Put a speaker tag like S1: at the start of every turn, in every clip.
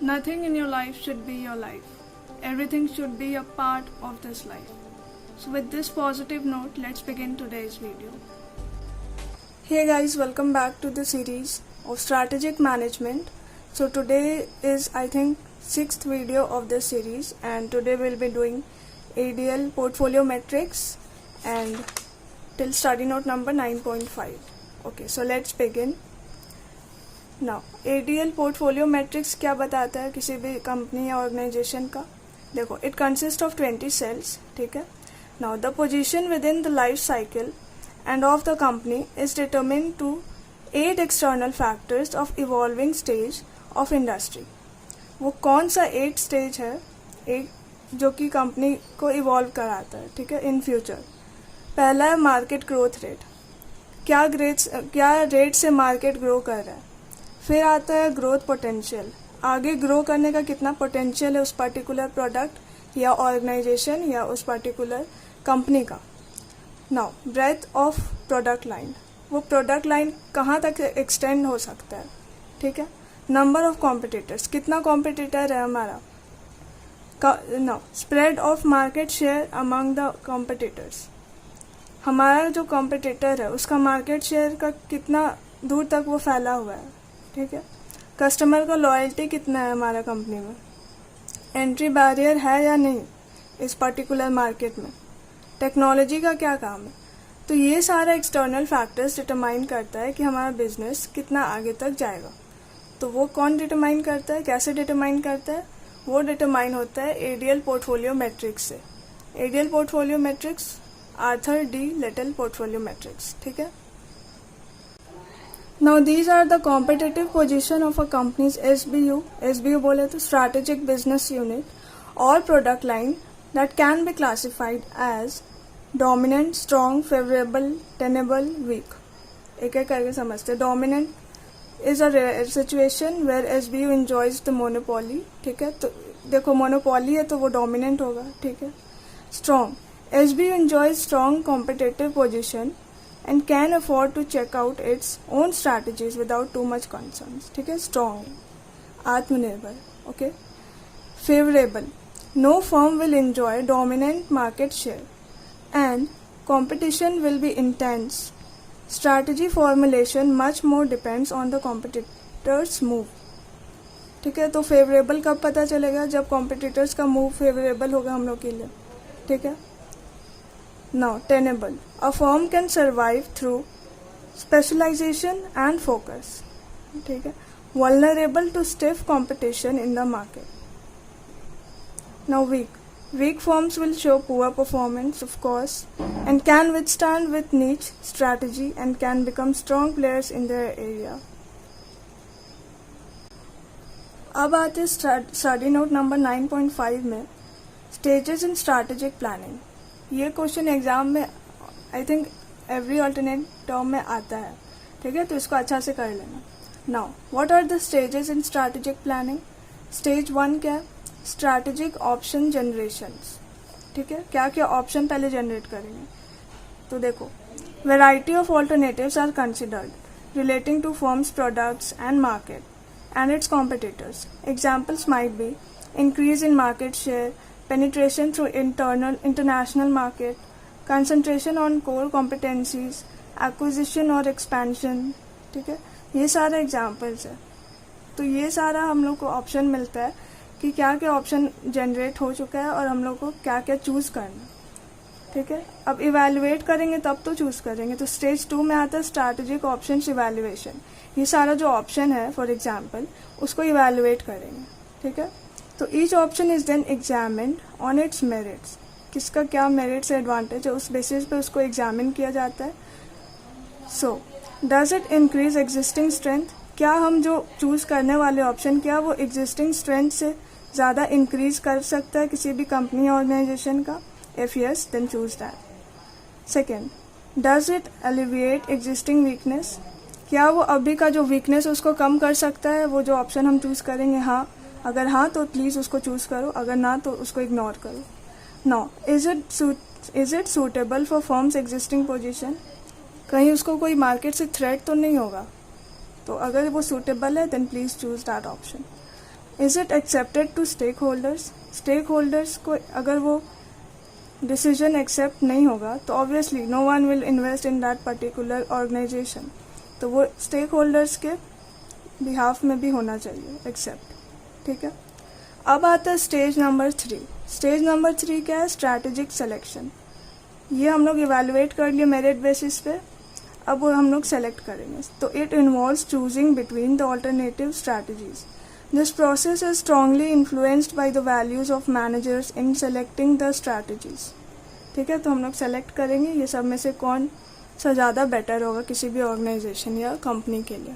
S1: Nothing in your life should be your life. Everything should be a part of this life. So with this positive note, let's begin today's video. Hey guys, welcome back to the series of strategic management. So today is I think 6th video of this series, and today we'll be doing ADL portfolio metrics and till study note number 9.5. Okay, so let's begin. Now ADL portfolio metrics क्या बताता है किसी भी company या organisation का? देखो, it consists of 20 cells, ठीक है. Now the position within the life cycle and of the company is determined to 8 external factors of evolving stage of industry. वो कौन सा 8 स्टेज है एक जो कि कंपनी को इवॉल्व कराता है, ठीक है, इन फ्यूचर. पहला है मार्केट ग्रोथ रेट. क्या रेट से मार्केट ग्रो कर रहा है. फिर आता है ग्रोथ पोटेंशियल, आगे ग्रो करने का कितना पोटेंशियल है उस पर्टिकुलर प्रोडक्ट या ऑर्गेनाइजेशन या उस पर्टिकुलर कंपनी का. Now breadth of product line, वो प्रोडक्ट लाइन कहाँ तक एक्सटेंड हो सकता है, ठीक है. नंबर ऑफ कॉम्पिटिटर्स, कितना कॉम्पिटिटर है हमारा. Now spread of market share among the competitors, हमारा जो कॉम्पिटिटर है उसका मार्केट शेयर का कितना दूर तक वो फैला हुआ है, ठीक है. कस्टमर का लॉयल्टी कितना है हमारा कंपनी में. एंट्री बैरियर है या नहीं इस पर्टिकुलर मार्केट में. टेक्नोलॉजी का क्या काम है. तो ये सारा एक्सटर्नल फैक्टर्स डिटरमाइन करता है कि हमारा बिजनेस कितना आगे तक जाएगा. तो वो कौन डिटरमाइन करता है, कैसे डिटरमाइन करता है. वो डिटरमाइन होता है एडीएल पोर्टफोलियो मैट्रिक्स से. ADL portfolio matrix Arthur D little portfolio matrix, ठीक है. Now these are the competitive position of a company's SBU. SBU बोले तो strategic business unit or product line that can be classified as dominant, strong, favorable, tenable, weak. एक एक करके समझते. Dominant is a situation where SBU enjoys the monopoly, ठीक है. तो देखो monopoly है तो वो dominant होगा, ठीक है. Strong, SBU enjoys strong competitive position and can afford to check out its own strategies without too much concerns, ठीक है. Strong, आत्मनिर्भर, okay. Favorable, no firm will enjoy dominant market share and competition will be intense. Strategy formulation much more depends on the competitors move, ठीक है. तो favorable कब पता चलेगा, जब competitors का move favorable होगा हम लोग के लिए, ठीक है. Now tenable, a firm can survive through specialization and focus, ठीक है. Vulnerable to stiff competition in the market. Now weak firms will show poor performance of course and can withstand with niche strategy and can become strong players in their area. अब आते study note number 9.5 में stages in strategic planning. ये question exam में I think every alternate term में आता है, ठीक है. तो इसको अच्छा से कर लेना. Now what are the stages in strategic planning. Stage 1 क्या है, स्ट्रैटेजिक ऑप्शन जनरेशंस, ठीक है. क्या क्या ऑप्शन पहले जनरेट करेंगे. तो देखो, variety of alternatives are considered relating to firm's products and market and its competitors. Examples might be increase in market share, penetration through international market, concentration on core competencies, acquisition or expansion, ठीक है. ये सारे examples है. तो ये सारा हम लोग को ऑप्शन मिलता है कि क्या क्या ऑप्शन जनरेट हो चुका है और हम लोग को क्या क्या चूज करना, ठीक है. अब इवेल्युएट करेंगे तब तो चूज करेंगे. तो स्टेज 2 में आता है स्ट्रैटेजिक ऑप्शन इवेल्युएशन. ये सारा जो ऑप्शन है फॉर एग्जाम्पल उसको इवेल्युएट करेंगे, ठीक है. तो each option is then examined on its merits. किसका क्या मेरिट्स एडवांटेज है उस बेसिस पे उसको एग्जामिन किया जाता है. So does it increase existing strength. क्या हम जो चूज करने वाले ऑप्शन क्या वो एग्जिस्टिंग स्ट्रेंथ से ज़्यादा इंक्रीज कर सकता है किसी भी कंपनी ऑर्गेनाइजेशन का. If yes then choose that. Second, does it alleviate existing weakness. क्या वो अभी का जो वीकनेस उसको कम कर सकता है वो जो ऑप्शन हम चूज करेंगे. हाँ, अगर हाँ तो प्लीज़ उसको चूज करो, अगर ना तो उसको इग्नोर करो. No, is it suitable for firm's existing position. कहीं उसको कोई मार्केट से थ्रेट तो नहीं होगा. तो अगर वो सूटेबल है then please choose that option. Is it accepted to stake holders? Stake holders को अगर वो डिसीजन एक्सेप्ट नहीं होगा तो obviously no one will invest in that particular organisation. तो वो स्टेक होल्डर्स के बिहाफ में भी होना चाहिए एक्सेप्ट. ठीक है. अब आता है स्टेज नंबर 3. स्टेज नंबर 3 क्या है? Strategic selection. ये हम लोग इवेलुएट कर लिए मेरिट बेसिस पे. अब वो हम लोग सेलेक्ट करेंगे. तो it involves choosing between the alternative strategies. This process is strongly influenced by the values of managers in selecting the strategies. ठीक है. तो हम लोग सेलेक्ट करेंगे ये सब में से कौन सा ज़्यादा बेटर होगा किसी भी ऑर्गेनाइजेशन या कंपनी के लिए.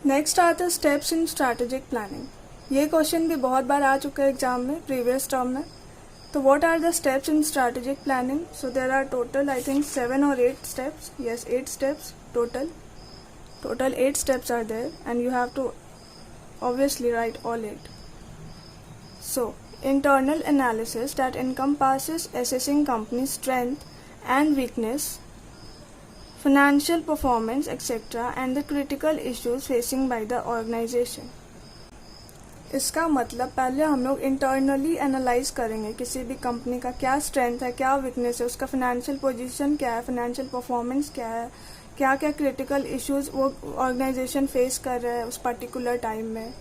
S1: नेक्स्ट आता है स्टेप्स इन स्ट्रैटेजिक प्लानिंग. ये क्वेश्चन भी बहुत बार आ चुका है एग्जाम में, प्रीवियस टर्म में. तो what are the steps in strategic planning? So there are total I think 7 or 8 steps. Yes, 8 steps total. Total 8 steps are there and you have to obviously write all 8. So, internal analysis that encompasses assessing company's strength and weakness, financial performance, etc. and the critical issues facing by the organization. इसका मतलब पहले हम लोग internally analyse करेंगे किसी भी company का क्या स्ट्रेंथ है, क्या वीकनेस है, उसका फाइनेंशियल पोजीशन क्या है, फाइनेंशियल परफॉर्मेंस क्या है, क्या क्या क्रिटिकल इश्यूज वो ऑर्गेनाइजेशन फेस कर रहा है उस पर्टिकुलर टाइम में.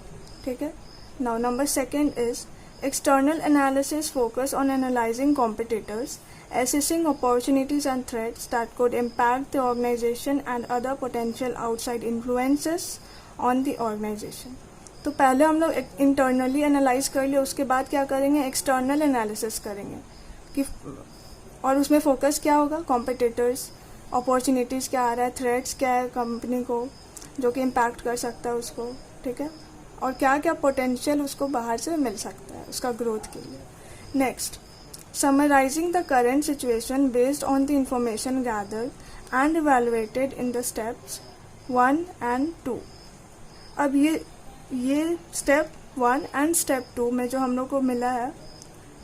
S1: ठीक है. Now number 2 is external analysis focus on analysing competitors, assessing opportunities and threats that could impact the organization and other potential outside influences on the organization. तो पहले हम लोग इंटरनली एनालाइज कर लिए, उसके बाद क्या करेंगे? एक्सटर्नल एनालिसिस करेंगे कि और उसमें फोकस क्या होगा? कॉम्पिटिटर्स, अपॉर्चुनिटीज़ क्या आ रहा है, थ्रेट्स क्या है कंपनी को जो कि इम्पैक्ट कर सकता है उसको. ठीक है. और क्या क्या पोटेंशियल उसको बाहर से मिल सकता है उसका ग्रोथ के लिए. Next, summarizing the current situation based on the information gathered and evaluated in the steps 1 and 2. अब ये स्टेप 1 एंड स्टेप 2 में जो हम लोग को मिला है,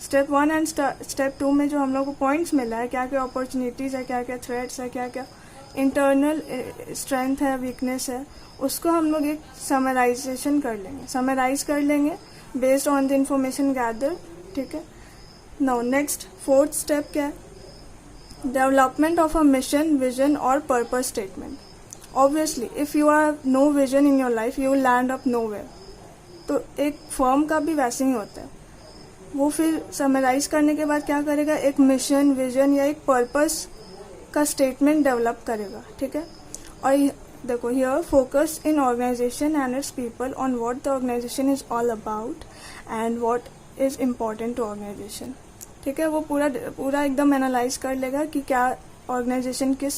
S1: स्टेप 1 एंड स्टेप 2 में जो हम लोग को पॉइंट्स मिला है, क्या क्या अपॉर्चुनिटीज़ है, क्या क्या थ्रेट्स है, क्या क्या इंटरनल स्ट्रेंथ है, वीकनेस है, उसको हम लोग एक समराइजेशन कर लेंगे, समराइज कर लेंगे based on the information gather. ठीक है. नाउ नेक्स्ट 4th स्टेप क्या है? Development of a mission, vision और purpose statement. Obviously if you are no vision in your life you will land up nowhere. तो एक firm का भी वैसे ही होता है. वो फिर समराइज करने के बाद क्या करेगा? एक मिशन, विजन या एक पर्पस का स्टेटमेंट डेवलप करेगा. ठीक है. और देखो here focus in organisation and its people on what the organisation is all about and what is important to organisation. ठीक है. वो पूरा एकदम एनालाइज कर लेगा कि क्या ऑर्गेनाइजेशन किस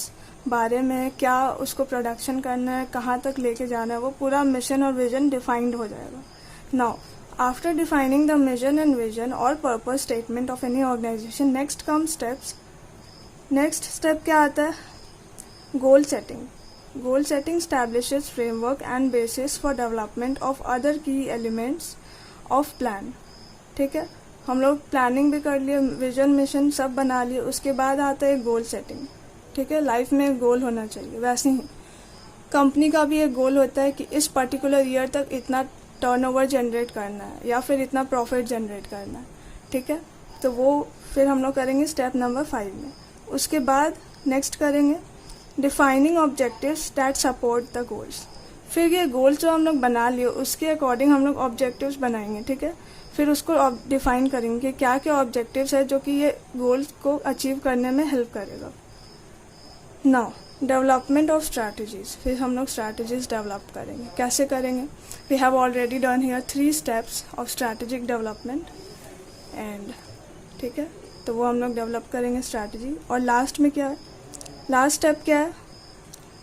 S1: बारे में, क्या उसको प्रोडक्शन करना है, कहाँ तक लेके जाना है, वो पूरा मिशन और विजन डिफाइंड हो जाएगा. Now after defining the mission and vision और purpose statement of any organisation, next come steps. Next step क्या आता है? Goal setting. Goal setting establishes framework and basis for development of other key elements of plan. ठीक है. हम लोग planning भी कर लिए, विजन मिशन सब बना लिए, उसके बाद आता है गोल सेटिंग. ठीक है. लाइफ में एक गोल होना चाहिए. वैसे ही कंपनी का भी एक गोल होता है कि इस पर्टिकुलर ईयर तक इतना टर्नओवर जनरेट करना है या फिर इतना प्रॉफिट जनरेट करना है. ठीक है. तो वो फिर हम लोग करेंगे स्टेप नंबर 5 में. उसके बाद नेक्स्ट करेंगे defining objectives that support the goals. फिर ये गोल्स जो हम लोग बना लिए उसके अकॉर्डिंग हम लोग ऑब्जेक्टिव्स बनाएंगे. ठीक है. फिर उसको डिफाइन करेंगे कि क्या क्या ऑब्जेक्टिव्स है जो कि ये गोल्स को अचीव करने में हेल्प करेगा. Now development of strategies. फिर हम लोग स्ट्रैटेजीज डेवलप करेंगे. कैसे करेंगे? We have already done here 3 steps of strategic development and ठीक है. तो वो हम लोग डेवलप करेंगे स्ट्रैटेजी. और लास्ट में क्या है? लास्ट स्टेप क्या है?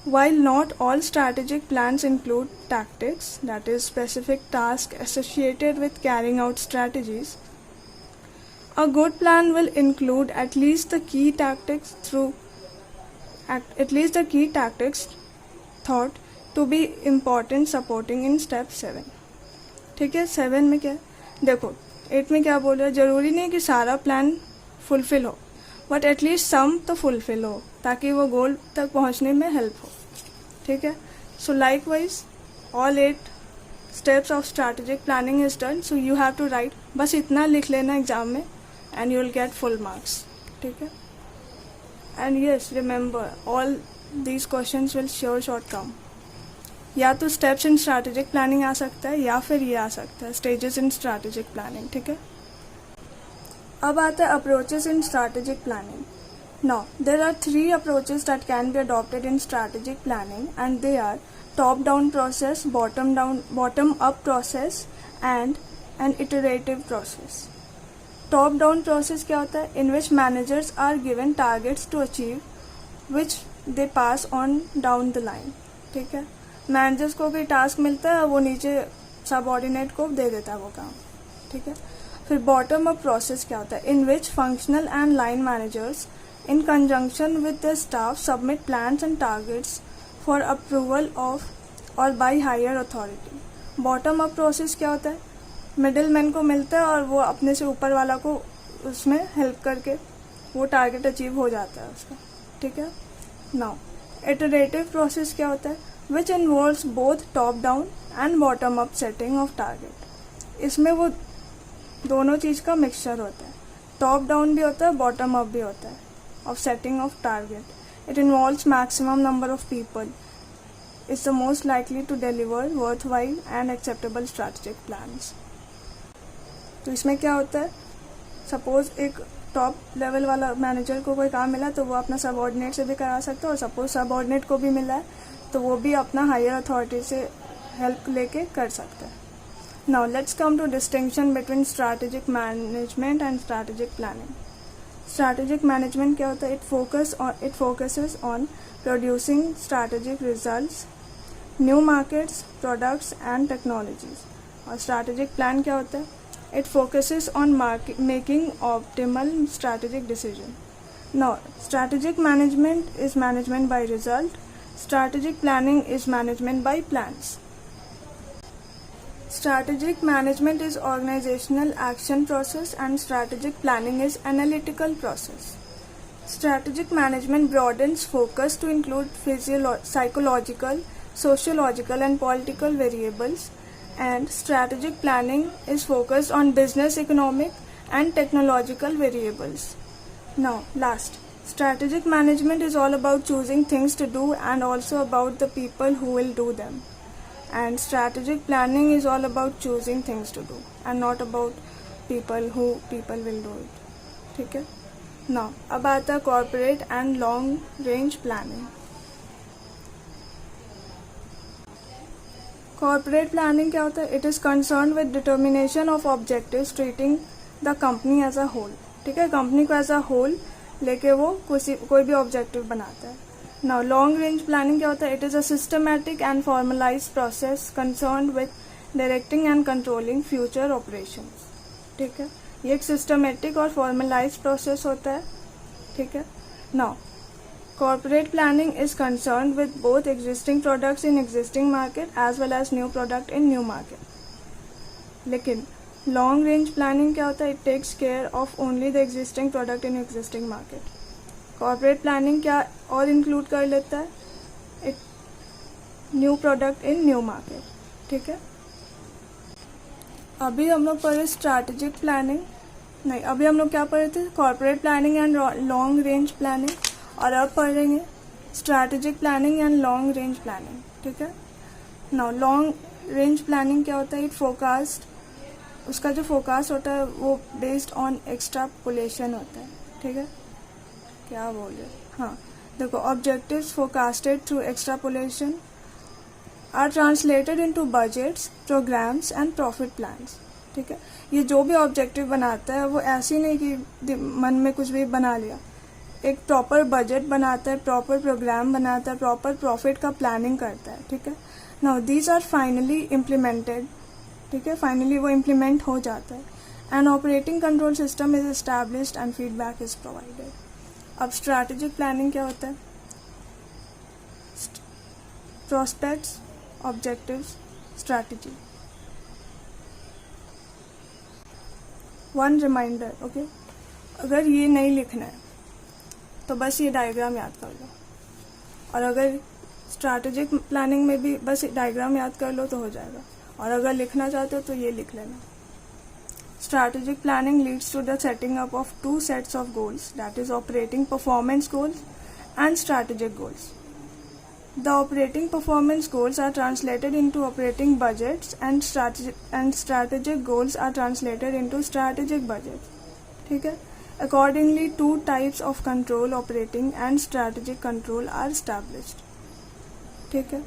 S1: While not all strategic plans include tactics, that is specific tasks associated with carrying out strategies, a good plan will include at least the key tactics thought to be important supporting in step 7. ठीक है. 7 में क्या है? देखो 8 में क्या बोल रहा है? जरूरी नहीं कि सारा प्लान फुलफिल हो, बट एटलीस्ट सम तो फुलफिल हो ताकि वो गोल तक पहुंचने में हेल्प हो. ठीक है. सो likewise all 8 steps of strategic planning is done. So you have to write, बस इतना लिख लेना एग्जाम में and you will get full marks. ठीक है? And yes, remember, all these questions will sure come. या तो steps in strategic planning आ सकता है या फिर ये आ सकता है stages in strategic planning. ठीक है? अब आता है approaches in strategic planning. Now, there are 3 approaches that can be adopted in strategic planning, and they are top-down process, bottom-up process, and an iterative process. Top-down process क्या होता है? In which managers are given targets to achieve, which they pass on down the line. ठीक है? Managers को भी task मिलता है, वो नीचे सबऑर्डिनेट को दे देता है वो काम. ठीक है? फिर बॉटम अप प्रोसेस क्या होता है? In which functional and line managers in conjunction with the staff submit plans and targets for approval of or by higher authority. Bottom up process क्या होता है? मिडिलमैन को मिलता है और वो अपने से ऊपर वाला को उसमें हेल्प करके वो टारगेट अचीव हो जाता है उसका. ठीक है? नाउ इटरेटिव प्रोसेस क्या होता है? Which involves both top down and bottom up setting of target. इसमें वो दोनों चीज का मिक्सचर होता है. टॉप डाउन भी होता है, बॉटम अप भी होता है of setting of target. It involves maximum number of people. It's the most likely to deliver worthwhile and acceptable strategic plans. तो इसमें क्या होता है? सपोज एक टॉप लेवल वाला मैनेजर को कोई काम मिला तो वो अपना सबऑर्डिनेट से भी करा सकता है, और सपोज सबऑर्डिनेट को भी मिला है तो वो भी अपना हायर अथॉरिटी से हेल्प लेके कर सकता है. Now let's come to distinction between strategic management and strategic planning. Strategic management क्या होता है? It focuses on producing strategic results, new markets, products and technologies. और strategic plan क्या होता है? It focuses on making optimal strategic decision. Now, strategic management is management by result. Strategic planning is management by plans. Strategic management is organizational action process and strategic planning is analytical process. Strategic management broadens focus to include psychological, sociological and political variables, and strategic planning is focused on business, economic and technological variables. Now, last, strategic management is all about choosing things to do and also about the people who will do them. And strategic planning is all about choosing things to do and not about people will do it. ठीक है? Now, अब आता है corporate and long range planning. Corporate planning क्या होता है? It is concerned with determination of objectives treating the company as a whole. ठीक है? कंपनी को as a whole लेके वो कोई भी ऑब्जेक्टिव बनाता है. Now, long range planning क्या होता है? It is a systematic and formalized process concerned with directing and controlling future operations. ठीक है? ये एक systematic और formalized process होता है. ठीक है? Now, corporate planning is concerned with both existing products in existing market as well as new product in new market. लेकिन long range planning क्या होता है? It takes care of only the existing product in existing market. Corporate planning क्या और include कर लेता है? New product in new market. ठीक है? अभी हम लोग पढ़े स्ट्रैटेजिक प्लानिंग, नहीं, अभी हम लोग क्या पढ़े थे? Corporate planning and long range planning, और अब पढ़ेंगे strategic planning and long range planning. ठीक है? नाउ लॉन्ग रेंज प्लानिंग क्या होता है? इट फोरकास्ट, उसका जो फोरकास्ट होता है वो बेस्ड ऑन एक्सट्रापोलेशन होता है. ठीक है? क्या बोल रहे? हाँ, देखो, objectives forecasted through extrapolation are translated into budgets, programmes and profit plans. ठीक है? ये जो भी ऑब्जेक्टिव बनाता है वो ऐसी नहीं कि मन में कुछ भी बना लिया. एक प्रॉपर बजट बनाता है, प्रॉपर प्रोग्राम बनाता है, प्रॉपर प्रॉफिट का प्लानिंग करता है. ठीक है? Now these are finally implemented. ठीक है? फाइनली वो इम्प्लीमेंट हो जाता है. An operating control system is established and feedback is provided. अब स्ट्रैटेजिक प्लानिंग क्या होता है? Prospects, objectives, strategy. One reminder, okay, अगर ये नहीं लिखना है तो बस ये डायग्राम याद कर लो, और अगर स्ट्रैटेजिक प्लानिंग में भी बस डायग्राम याद कर लो तो हो जाएगा. और अगर लिखना चाहते हो तो ये लिख लेना। Strategic planning leads to the setting up of two sets of goals, that is operating performance goals and strategic goals. The operating performance goals are translated into operating budgets and strategic goals are translated into strategic budgets. ठीक है? Accordingly, two types of control, operating and strategic control, are established. ठीक है?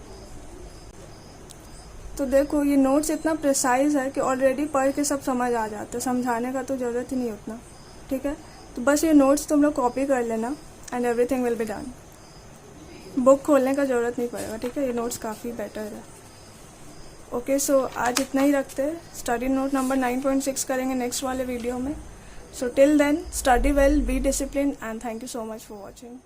S1: तो देखो ये notes इतना precise है कि ऑलरेडी पढ़ के सब समझ आ जाता है, समझाने का तो ज़रूरत ही नहीं उतना। ठीक है, तो बस ये नोट्स तुम लोग कॉपी कर लेना and everything will be done. Book खोलने का ज़रूरत नहीं पड़ेगा। ठीक है, ये नोट्स काफ़ी बेटर है। ओके, सो आज इतना ही रखते हैं। स्टडी नोट नंबर 9.6 करेंगे नेक्स्ट वाले वीडियो में। So till then study well, be discipline and thank you so much for watching.